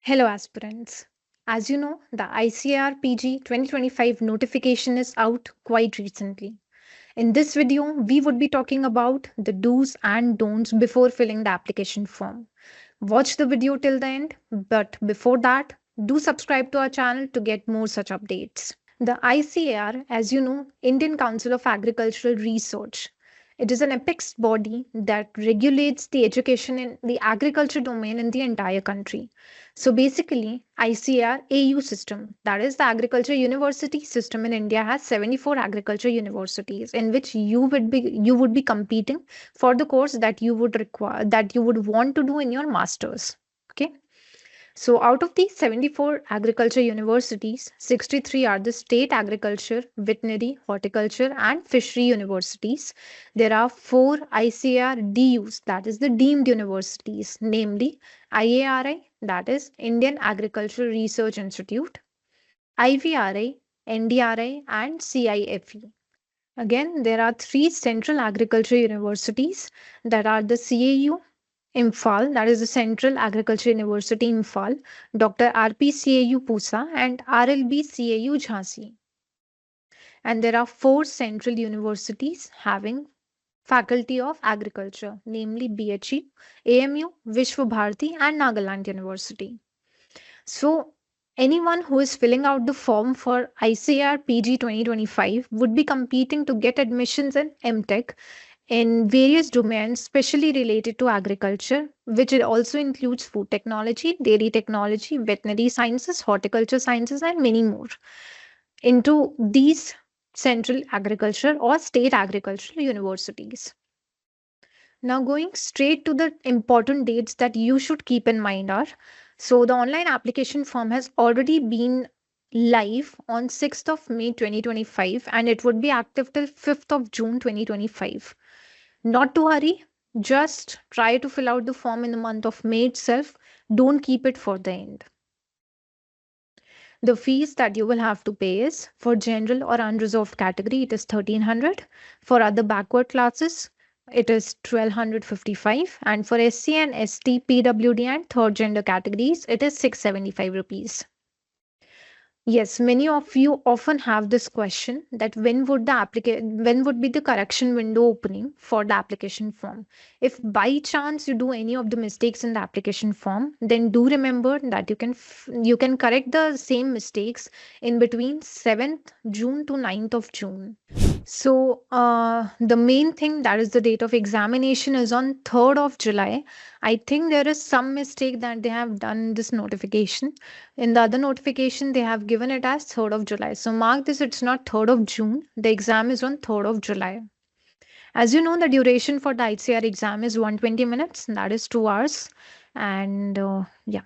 Hello, aspirants. As you know, the ICAR PG 2025 notification is out quite recently. In this video, we would be talking about the do's and don'ts before filling the application form. Watch the video till the end, but before that, do subscribe to our channel to get more such updates. The ICAR, as you know, Indian Council of Agricultural Research. It is an apex body that regulates the education in the agriculture domain in the entire country. So basically, ICAR AU system, that is the agriculture university system in India, has 74 agriculture universities in which you would be competing for the course that you would require that you would want to do in your masters. Okay. So, out of these 74 agriculture universities, 63 are the state agriculture, veterinary, horticulture, and fishery universities. There are four ICAR DUs, that is the deemed universities, namely IARI, that is Indian Agricultural Research Institute, IVRI, NDRI, and CIFE. Again, there are three central agriculture universities that are the CAU, Imphal, that is the Central Agriculture University Imphal, Dr. RP CAU Pusa, and RLB CAU Jhansi. And there are four central universities having Faculty of Agriculture, namely BHU, AMU, Vishwa Bharati, and Nagaland University. So, anyone who is filling out the form for ICAR PG 2025 would be competing to get admissions in MTech in various domains, especially related to agriculture, which it also includes food technology, dairy technology, veterinary sciences, horticulture sciences, and many more, into these central agriculture or state agricultural universities. Now, going straight to the important dates that you should keep in mind are, so the online application form has already been live on 6th of May 2025 and it would be active till 5th of June 2025. Not to hurry, just try to fill out the form in the month of May itself. Don't keep it for the end. The fees that you will have to pay is for general or unreserved category, it is 1300. For other backward classes, it is 1255. And for SC and ST, PWD, and third gender categories, it is 675 rupees. Yes, many of you often have this question that when would be the correction window opening for the application form? If by chance you do any of the mistakes in the application form, then do remember that you can correct the same mistakes in between 7th June to 9th of June. So the main thing, that is the date of examination, is on 3rd of July. I think there is some mistake that they have done in this notification. In the other notification, they have given it as 3rd of July. So mark this, it's not 3rd of June. The exam is on 3rd of July. As you know, the duration for the ICR exam is 120 minutes, that is 2 hours. And yeah.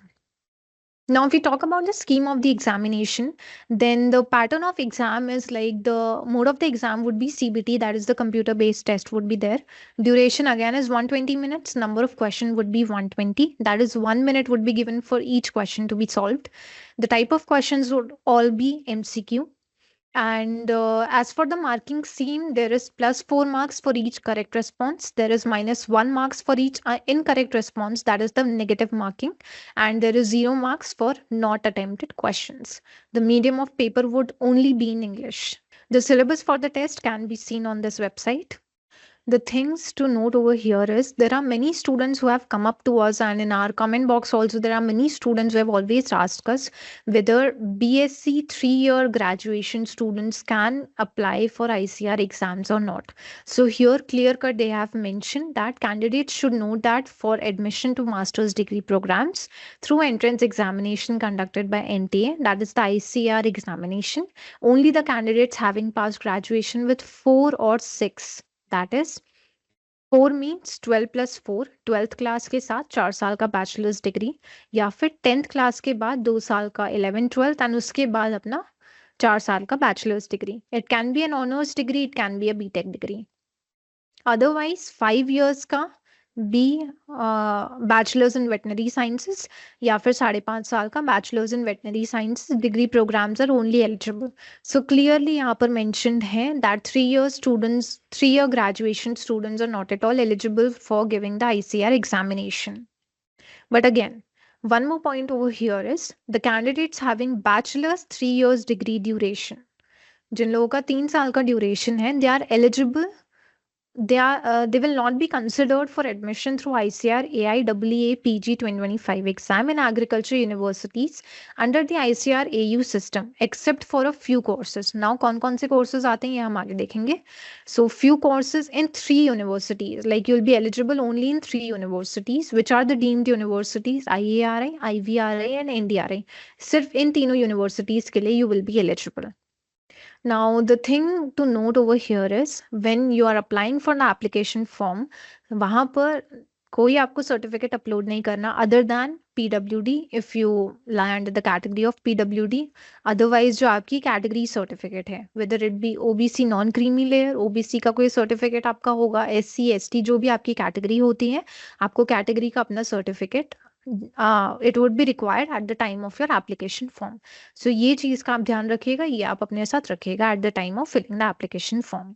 Now, if we talk about the scheme of the examination, then the pattern of exam is like the mode of the exam would be CBT, that is the computer based test would be there. Duration again is 120 minutes. Number of question would be 120. That is 1 minute would be given for each question to be solved. The type of questions would all be MCQ. And as for the marking scheme, there is +4 marks for each correct response. There is -1 marks for each incorrect response, that is the negative marking. And there is 0 marks for not attempted questions. The medium of paper would only be in English. The syllabus for the test can be seen on this website. The things to note over here is there are many students who have come up to us, and in our comment box also there are many students who have always asked us whether BSc 3-year graduation students can apply for ICR exams or not. So here clear cut they have mentioned that candidates should know that for admission to master's degree programs through entrance examination conducted by NTA, that is the ICR examination, only the candidates having passed graduation with 4 or 6, that is 4 means 12+4, 12th class के साथ 4 साल का bachelors degree, या फिर 10th class के बाद 2 साल का 11th-12th एंड उसके बाद अपना 4 साल का bachelors degree. It can be an honours degree, it can be a BTech degree. Otherwise 5 years का B bachelors in veterinary sciences या फिर 5.5 साल का bachelors in veterinary sciences degree programmes are only eligible. So clearly यहाँ पर mentioned है that 3 year graduation students are not at all eligible for giving the ICR examination. But again, One more point over here is the candidates having bachelor's 3 years degree duration. जिन लोगों का 3 साल का duration है, they are eligible. They will not be considered for admission through ICAR AIEEE PG 2025 exam in agriculture universities under the ICAR AU system except for a few courses. Now कौन से courses आते हैं ये हम आगे देखेंगे. So few courses in 3 universities, like you'll be eligible only in 3 universities which are the deemed universities IARI, IVRI and NDRI. सिर्फ इन तीनों universities के लिए you will be eligible. Now, the thing to note over here is when you are applying for the application form, वहाँ पर कोई आपको certificate upload नहीं करना other than PWD if you lie under the category of PWD. Otherwise जो आपकी category certificate है, whether it be OBC non creamy layer, OBC का कोई सर्टिफिकेट आपका होगा, SC ST जो भी आपकी कैटेगरी होती है, आपको कैटेगरी का अपना certificate it would be required at the time of your application form. So ये चीज का आप ध्यान रखिएगा, ये आप अपने साथ रखिएगा at the time of filling the application form.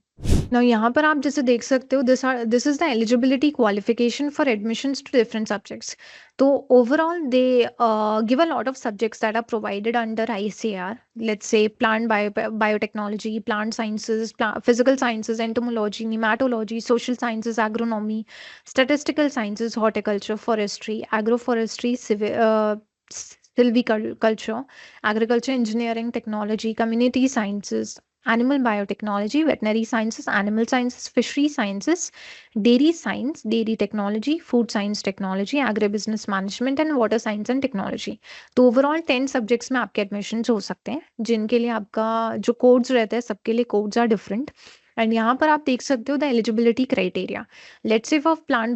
Now यहाँ पर आप जैसे देख सकते हो, this is the eligibility qualification for admissions to different subjects. तो overall they give a lot of subjects that are provided under ICAR. Let's say plant biotechnology, plant sciences, physical sciences, entomology, nematology, social sciences, agronomy, statistical sciences, horticulture, forestry, agroforestry, silviculture, agriculture, engineering, technology, community sciences, animal biotechnology, veterinary sciences, animal sciences, fishery sciences, dairy science, dairy technology, food science technology, agribusiness management and water science and technology. तो overall 10 subjects में आपके admissions हो सकते हैं, जिनके लिए आपका जो कोड्स रहते हैं सबके लिए कोड्स आर डिफरेंट. एंड यहाँ पर आप देख सकते हो the eligibility criteria. Let's say for plant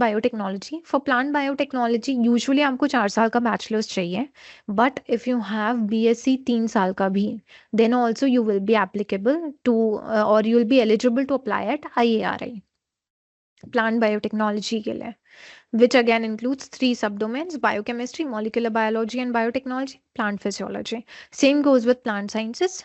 biotechnology usually आपको 4 साल का बैचलर्स चाहिए, but if you have BSc 3 साल का भी, then also you will be applicable to or you will be eligible to apply at IARI plant biotechnology के लिए, which again includes 3 subdomains: biochemistry, molecular biology and biotechnology, plant physiology. Same goes with plant sciences.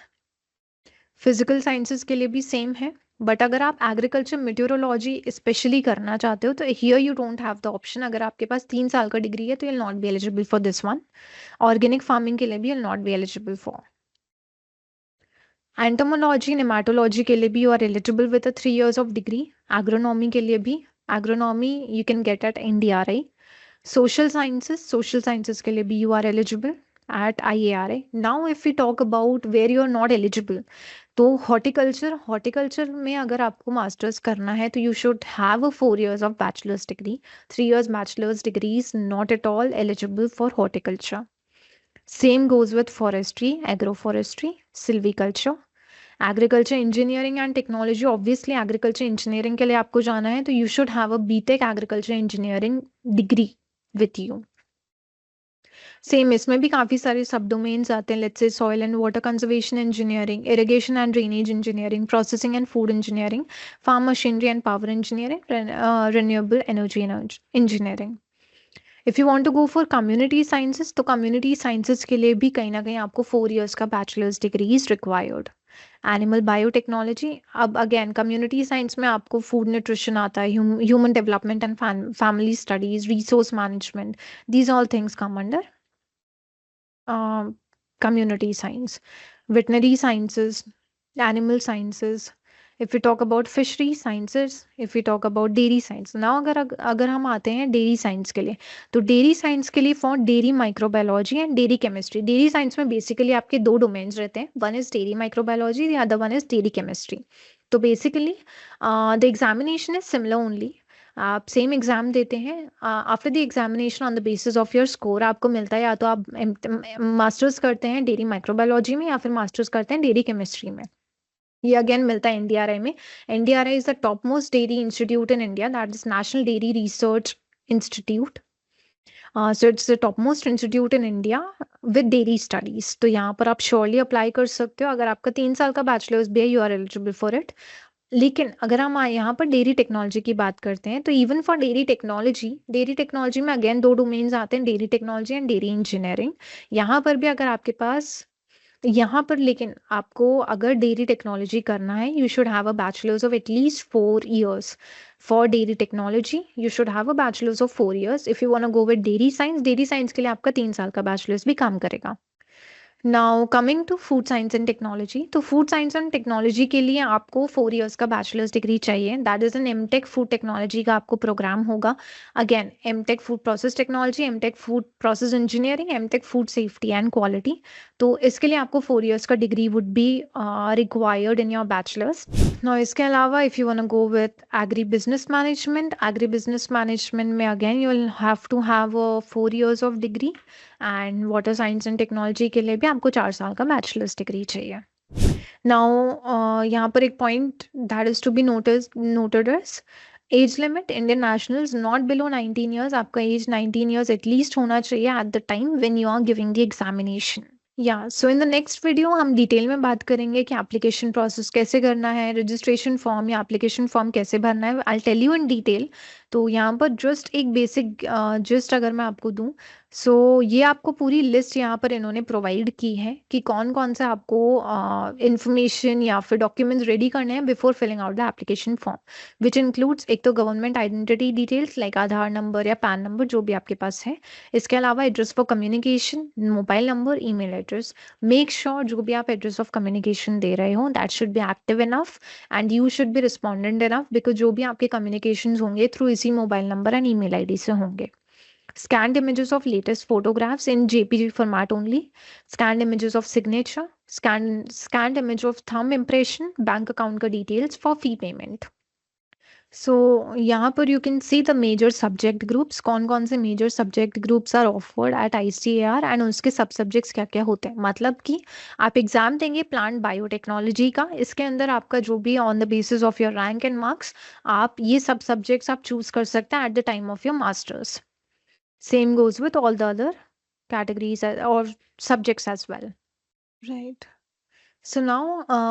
Physical sciences के लिए भी same है, but अगर आप agriculture मेट्योरोलॉजी specially करना चाहते हो तो here you don't have the option. अगर आपके पास 3 साल का डिग्री है तो you'll not be eligible for this one. Organic farming के लिए भी you'll not be eligible for. Entomology nematology के लिए भी you are eligible with 3 years of degree. Agronomy के लिए भी, agronomy you can get at NDRI. Social sciences के लिए भी you are eligible at IARI. Now if we talk about where you are not eligible, तो horticulture में अगर आपको मास्टर्स करना है तो you should have a 4 years of bachelors degree. 3 years bachelors degree is not at all eligible for horticulture. Same goes with forestry, agroforestry, silviculture, agriculture engineering and technology. Obviously agriculture engineering के लिए आपको जाना है तो you should have a BTech agriculture engineering degree with you. Same इसमें भी काफ़ी सारे सब डोमेन्स आते हैं. Let's say soil and water conservation engineering, irrigation and drainage engineering, processing and food engineering, farm machinery and power engineering, renewable energy engineering. If you want to go for community sciences, तो community sciences के लिए भी कहीं ना कहीं आपको 4 years का bachelors degree is required. Animal biotechnology, अब अगेन कम्युनिटी साइंस में आपको फूड न्यूट्रिशन आता है, human development and family studies, resource management, these all things come under community science. Veterinary sciences, animal sciences. If we talk about fishery sciences, if we talk about dairy science. Now अगर हम आते हैं dairy science के लिए, तो dairy science के लिए for dairy microbiology and dairy chemistry. Dairy science में बेसिकली आपके 2 डोमेन्स रहते हैं. One is dairy microbiology, the other one is dairy chemistry. तो basically the examination is similar only. आप सेम एग्जाम देते हैं. After the examination on the basis of your score आपको मिलता है या तो आप मास्टर्स करते हैं डेयरी माइक्रोबायोलॉजी में या फिर मास्टर्स करते हैं डेयरी केमिस्ट्री में. ये अगेन मिलता है NDRI में. NDRI is the top most dairy institute in India, that is national dairy research institute. So it's the top most institute in India with dairy studies. तो यहाँ पर आप श्योरली अप्लाई कर सकते हो. अगर आपका 3 साल का बैचलर्स भी है, you are eligible for it. लेकिन अगर हम यहाँ पर डेयरी टेक्नोलॉजी की बात करते हैं तो इवन फॉर डेयरी टेक्नोलॉजी में अगेन 2 डोमेन्स आते हैं, dairy technology and dairy engineering. यहाँ पर भी अगर आपके पास यहाँ पर लेकिन आपको अगर डेयरी टेक्नोलॉजी करना है, you should have a bachelors of at least 4 years. For dairy technology, you should have a bachelor's of 4 years. If you want to go with dairy science के लिए आपका 3 साल का bachelor's भी काम करेगा. Now coming to food science and technology, तो food science and technology के लिए आपको 4 इयर्स का बैचलर्स डिग्री चाहिए. That is an MTech food technology का आपको प्रोग्राम होगा. Again MTech food process technology, MTech food process engineering, MTech food safety and quality. तो इसके लिए आपको 4 इयर्स का degree would be required in your bachelors. Now इसके अलावा if you want to go with agri business management में again you will have to have 4 years of degree. And water science and technology के लिए भी आपको 4 साल का bachelors degree चाहिए. नाउ यहाँ पर एक point that is to be noted is age limit. Indian nationals not below 19 years. आपका एज 19 ईयर्स एटलीस्ट होना चाहिए at the time when you are giving the examination. So in the next video हम detail में बात करेंगे कि application process कैसे करना है, रजिस्ट्रेशन फॉर्म या एप्लीकेशन फॉर्म कैसे भरना है. I tell you in detail. तो यहाँ पर जस्ट एक बेसिक जिस्ट अगर मैं आपको दूँ, सो ये आपको पूरी लिस्ट यहाँ पर इन्होंने प्रोवाइड की है कि कौन कौन से आपको इंफॉर्मेशन या फिर डॉक्यूमेंट्स रेडी करने हैं before filling out the application form, which includes एक तो government identity details like Aadhaar number या पैन नंबर जो भी आपके पास है. इसके अलावा address for communication, mobile number, email address. Make sure जो भी आप एड्रेस ऑफ कम्युनिकेशन दे रहे हो that should be active enough and you should be respondent enough, because जो भी आपके कम्युनिकेशन होंगे थ्रू इसी mobile number and email ID से होंगे. Scanned images of latest photographs in JPG format only. Scanned images of signature. Scanned image of thumb impression. Bank account का details for fee payment. So यहाँ पर you can see the major subject groups. कौन कौन से major subject groups are offered at ICAR and उसके सब subjects क्या क्या होते हैं. मतलब कि आप एग्जाम देंगे प्लांट बायोटेक्नोलॉजी का, इसके अंदर आपका जो भी on the basis of your rank and marks आप ये सब सब्जेक्ट्स आप चूज कर सकते हैं eight the time of your masters. Same goes with all the other categories or subjects as well. Right. So now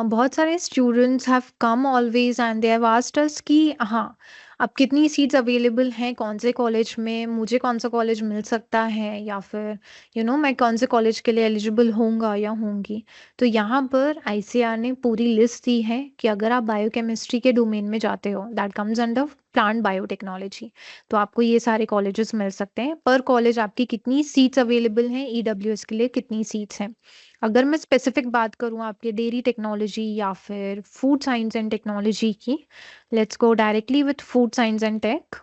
बहुत सारे students have come always and they have asked us कि हाँ अब कितनी सीट्स अवेलेबल हैं, कौन से college में, मुझे कौन सा कॉलेज मिल सकता है या फिर मैं कौन से कॉलेज के लिए एलिजिबल होऊंगा या होंगी. तो यहाँ पर आईसीआर ने पूरी लिस्ट दी है कि अगर आप बायोकेमिस्ट्री के डोमेन में जाते हो that comes under plant biotechnology, तो आपको ये सारे कॉलेजेस मिल सकते हैं. पर कॉलेज आपकी कितनी सीट्स अवेलेबल हैं, ईडब्ल्यूएस के लिए कितनी सीट्स हैं. अगर मैं स्पेसिफिक बात करूँ आपके डेयरी टेक्नोलॉजी या फिर फूड साइंस एंड टेक्नोलॉजी की, let's go directly with food science and tech.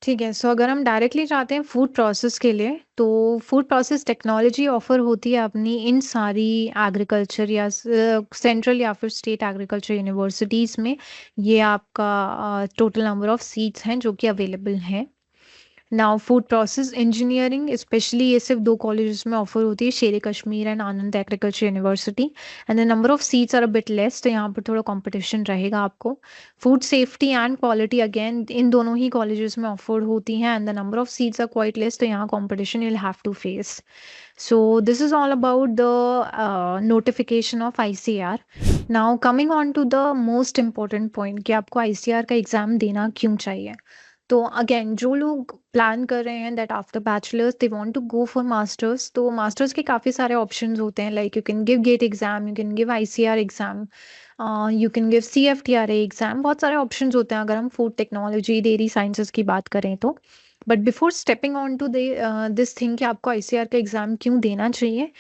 ठीक है. सो अगर हम डायरेक्टली जाते हैं फूड प्रोसेस के लिए, तो फूड प्रोसेस टेक्नोलॉजी ऑफर होती है अपनी इन सारी एग्रीकल्चर या सेंट्रल या फिर स्टेट एग्रीकल्चर यूनिवर्सिटीज़ में. ये आपका टोटल नंबर ऑफ सीट्स हैं जो कि अवेलेबल हैं. Now food process engineering specially ये सिर्फ 2 कॉलेजेस में ऑफर होती है, Sher Kashmir and Anand agriculture university. And the number of seats are a bit less, तो यहाँ पर थोड़ा कंपटीशन रहेगा आपको. Food safety and quality again in दोनों ही कॉलेजेस में ऑफर होती हैं and the number of seats are quite less, तो यहाँ competition you will have to face. So this is all about the notification of ICR. Now coming on to the most important point कि आपको ICR का exam देना क्यों चाहिए. तो again जो लोग प्लान कर रहे हैं that after bachelors they want to go for masters, तो मास्टर्स के काफ़ी सारे ऑप्शंस होते हैं. Like you can give GATE exam, you can give ICR exam, you can give CFTRA exam. बहुत सारे ऑप्शंस होते हैं अगर हम फूड टेक्नोलॉजी डेयरी साइंसेस की बात करें तो. But before stepping on to this thing कि आपको ICR का एग्जाम क्यों देना चाहिए,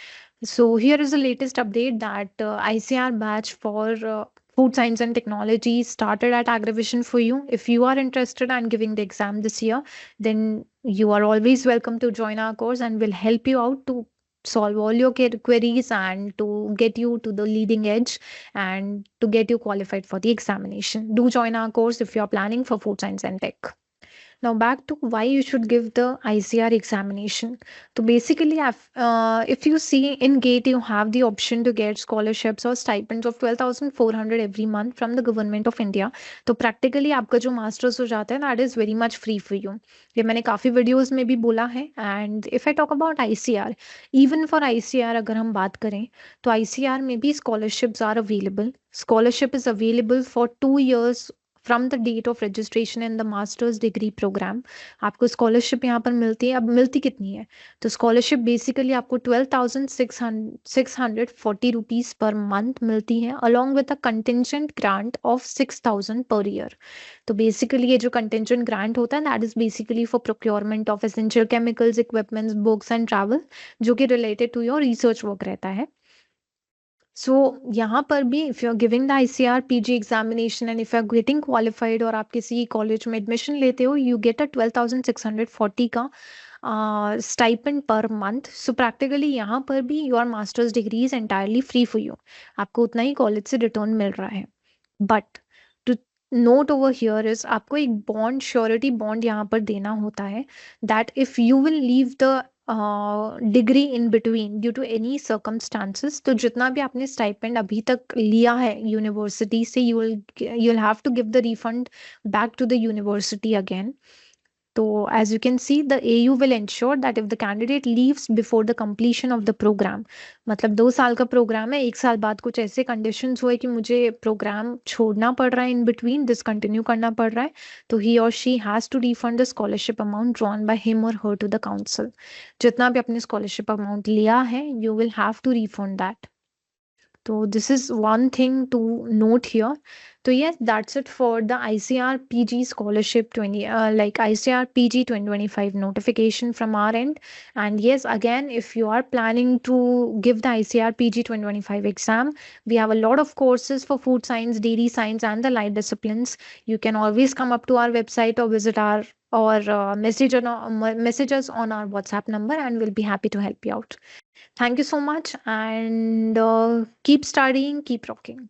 so here is the latest update that ICR batch for food science and technology started at Agrivision for you. If you are interested in giving the exam this year, then you are always welcome to join our course and we'll help you out to solve all your queries and to get you to the leading edge and to get you qualified for the examination. Do join our course if you are planning for food science and tech. Now back to why you should give the ICR examination. So basically, if you see in GATE, you have the option to get scholarships or stipends of 12,400 every month from the government of India. तो practically आपका जो masters हो जाता है that is very much free for you. ये मैंने काफ़ी videos में भी बोला है. And if I talk about ICR, even for ICR अगर हम बात करें तो ICR में भी scholarships are available. Scholarship is available for 2 years from the date of registration in the masters degree program आपको स्कॉलरशिप यहाँ पर मिलती है। अब मिलती कितनी है, तो स्कॉलरशिप बेसिकली आपको 12,640 रुपीज़ पर मंथ मिलती है along with a contingent grant of 6,000 per year. तो बेसिकली ये जो कंटिजेंट ग्रांट होता है that is basically for procurement of essential chemicals, equipments, books and travel, जो कि related to your research work रहता है। सो यहाँ पर भी if you are giving the ICAR PG examination and if you are getting qualified और आप किसी कॉलेज में एडमिशन लेते हो, यू गेट अ 12,640 का stipend per month. So practically यहाँ पर भी your masters degree is entirely free for you, आपको उतना ही कॉलेज से रिटर्न मिल रहा है। But to note over here is आपको एक बॉन्ड, श्योरिटी बॉन्ड यहाँ पर देना होता है that if you will leave the degree in between due to any circumstances, तो जितना भी आपने स्टाइपेंड अभी तक लिया है यूनिवर्सिटी से, you'll have to give the refund back to the university again. So as you can see, the AU will ensure that if the candidate leaves before the completion of the program, मतलब 2 साल का programme है, 1 साल बाद कुछ ऐसे conditions हुए कि मुझे प्रोग्राम छोड़ना पड़ रहा है, इन बिटवीन डिसकंटिन्यू करना पड़ रहा है, तो ही और she has to refund the scholarship amount drawn by him और हर टू द काउंसिल। जितना भी अपने स्कॉलरशिप अमाउंट लिया है, you will have to refund that. So this is one thing to note here. So yes, that's it for the ICR PG scholarship 20 like ICR PG 2025 notification from our end. And yes, again, if you are planning to give the ICR PG 2025 exam, we have a lot of courses for food science, dairy science, and the light disciplines. You can always come up to our website or visit our or message us on our WhatsApp number, and we'll be happy to help you out. Thank you so much, and keep studying, keep rocking.